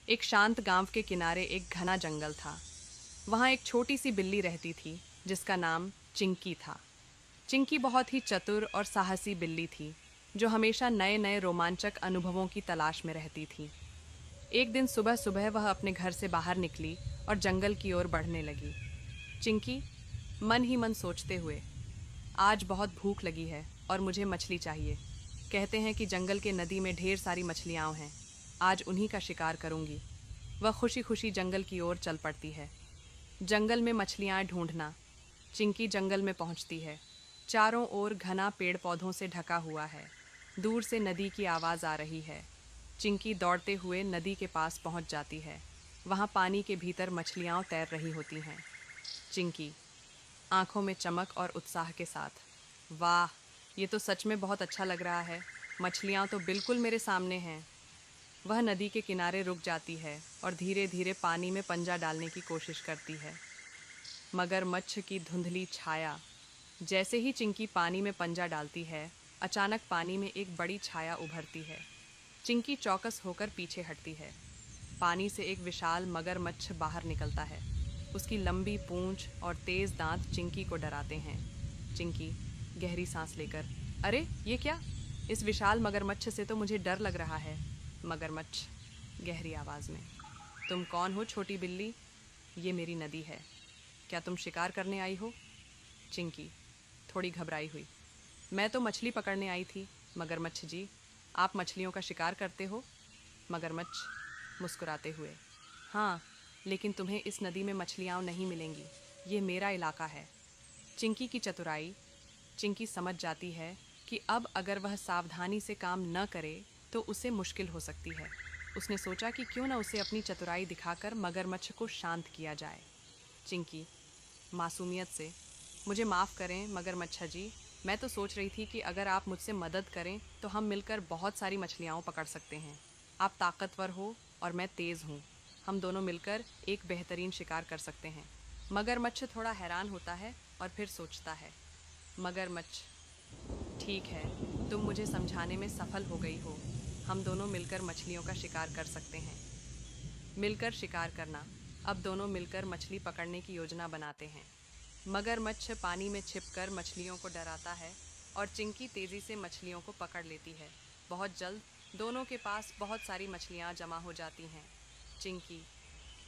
एक शांत गांव के किनारे एक घना जंगल था। वहाँ एक छोटी सी बिल्ली रहती थी जिसका नाम चिंकी था। चिंकी बहुत ही चतुर और साहसी बिल्ली थी जो हमेशा नए नए रोमांचक अनुभवों की तलाश में रहती थी। एक दिन सुबह सुबह वह अपने घर से बाहर निकली और जंगल की ओर बढ़ने लगी। चिंकी मन ही मन सोचते हुए, आज बहुत भूख लगी है और मुझे मछली चाहिए। कहते हैं कि जंगल के नदी में ढेर सारी मछलियाँ हैं। आज उन्हीं का शिकार करूंगी। वह खुशी खुशी जंगल की ओर चल पड़ती है। जंगल में मछलियाँ ढूंढना। चिंकी जंगल में पहुंचती है। चारों ओर घना पेड़ पौधों से ढका हुआ है। दूर से नदी की आवाज़ आ रही है। चिंकी दौड़ते हुए नदी के पास पहुंच जाती है। वहाँ पानी के भीतर मछलियाँ तैर रही होती हैं। चिंकी आंखों में चमक और उत्साह के साथ, वाह, ये तो सच में बहुत अच्छा लग रहा है। मछलियाँ तो बिल्कुल मेरे सामने हैं। वह नदी के किनारे रुक जाती है और धीरे धीरे पानी में पंजा डालने की कोशिश करती है। मगरमच्छ की धुंधली छाया। जैसे ही चिंकी पानी में पंजा डालती है, अचानक पानी में एक बड़ी छाया उभरती है। चिंकी चौकस होकर पीछे हटती है। पानी से एक विशाल मगरमच्छ बाहर निकलता है। उसकी लंबी पूंछ और तेज दांत चिंकी को डराते हैं। चिंकी गहरी सांस लेकर, अरे ये क्या? इस विशाल मगरमच्छ से तो मुझे डर लग रहा है। मगरमच्छ गहरी आवाज़ में, तुम कौन हो छोटी बिल्ली? ये मेरी नदी है। क्या तुम शिकार करने आई हो? चिंकी थोड़ी घबराई हुई, मैं तो मछली पकड़ने आई थी। मगरमच्छ जी, आप मछलियों का शिकार करते हो? मगरमच्छ मुस्कुराते हुए, हाँ, लेकिन तुम्हें इस नदी में मछलियाँ नहीं मिलेंगी। ये मेरा इलाका है। चिंकी की चतुराई। चिंकी समझ जाती है कि अब अगर वह सावधानी से काम न करे तो उसे मुश्किल हो सकती है। उसने सोचा कि क्यों न उसे अपनी चतुराई दिखाकर मगरमच्छ को शांत किया जाए। चिंकी मासूमियत से, मुझे माफ़ करें मगरमच्छ जी, मैं तो सोच रही थी कि अगर आप मुझसे मदद करें तो हम मिलकर बहुत सारी मछलियाँ पकड़ सकते हैं। आप ताकतवर हो और मैं तेज़ हूँ। हम दोनों मिलकर एक बेहतरीन शिकार कर सकते हैं। मगरमच्छ थोड़ा हैरान होता है और फिर सोचता है, मगरमच्छ, ठीक है, तुम मुझे समझाने में सफल हो गई हो। हम दोनों मिलकर मछलियों का शिकार कर सकते हैं। मिलकर शिकार करना। अब दोनों मिलकर मछली पकड़ने की योजना बनाते हैं। मगरमच्छ पानी में छिपकर मछलियों को डराता है और चिंकी तेज़ी से मछलियों को पकड़ लेती है। बहुत जल्द दोनों के पास बहुत सारी मछलियाँ जमा हो जाती हैं। चिंकी,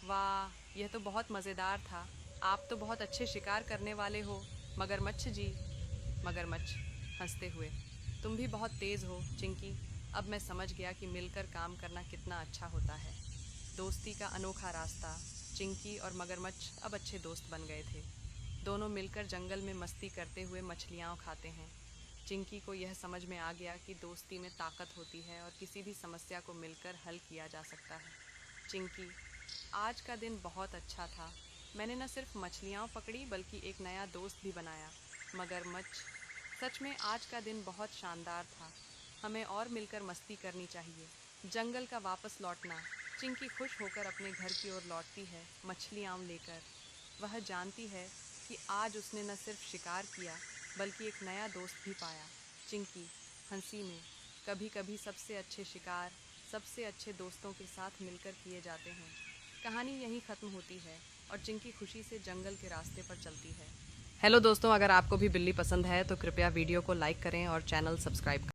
वाह, यह तो बहुत मज़ेदार था। आप तो बहुत अच्छे शिकार करने वाले हो मगरमच्छ जी। मगरमच्छ हंसते हुए, तुम भी बहुत तेज़ हो चिंकी। अब मैं समझ गया कि मिलकर काम करना कितना अच्छा होता है। दोस्ती का अनोखा रास्ता। चिंकी और मगरमच्छ अब अच्छे दोस्त बन गए थे। दोनों मिलकर जंगल में मस्ती करते हुए मछलियाँ खाते हैं। चिंकी को यह समझ में आ गया कि दोस्ती में ताकत होती है और किसी भी समस्या को मिलकर हल किया जा सकता है। चिंकी, आज का दिन बहुत अच्छा था। मैंने न सिर्फ मछलियाँ पकड़ी बल्कि एक नया दोस्त भी बनाया। मगरमच्छ, सच में आज का दिन बहुत शानदार था। हमें और मिलकर मस्ती करनी चाहिए। जंगल का वापस लौटना। चिंकी खुश होकर अपने घर की ओर लौटती है, मछलियाँ लेकर। वह जानती है कि आज उसने न सिर्फ शिकार किया बल्कि एक नया दोस्त भी पाया। चिंकी हंसी में, कभी कभी सबसे अच्छे शिकार सबसे अच्छे दोस्तों के साथ मिलकर किए जाते हैं। कहानी यहीं ख़त्म होती है और चिंकी खुशी से जंगल के रास्ते पर चलती है। हेलो दोस्तों, अगर आपको भी बिल्ली पसंद है तो कृपया वीडियो को लाइक करें और चैनल सब्सक्राइब करें।